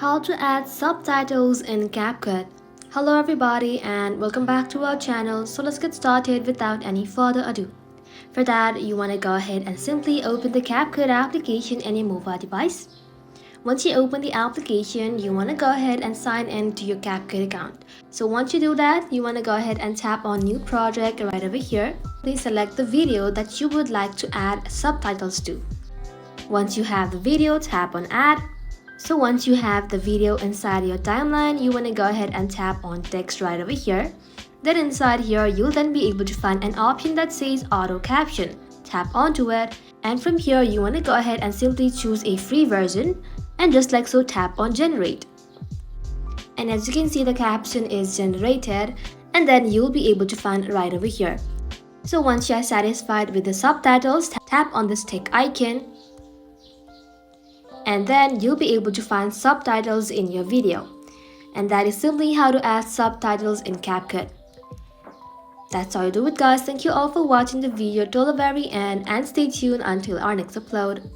How to add subtitles in CapCut. Hello everybody and welcome back to our channel. So let's get started without any further ado. For that, you want to go ahead and simply open the CapCut application in your mobile device. Once you open the application, you want to go ahead and sign in to your CapCut account. So once you do that, you want to go ahead and tap on New Project right over here. Please select the video that you would like to add subtitles to. Once you have the video, tap on Add. So once you have the video inside your timeline, you want to go ahead and tap on text right over here. Then inside here, you'll then be able to find an option that says auto caption. Tap onto it, and from here you want to go ahead and simply choose a free version, and just like so tap on generate. And as you can see, the caption is generated, and then you'll be able to find right over here. So once you are satisfied with the subtitles, tap on this tick icon, and then you'll be able to find subtitles in your video. And that is simply how to add subtitles in CapCut. That's how you do it, guys. Thank you all for watching the video till the very end, and stay tuned until our next upload.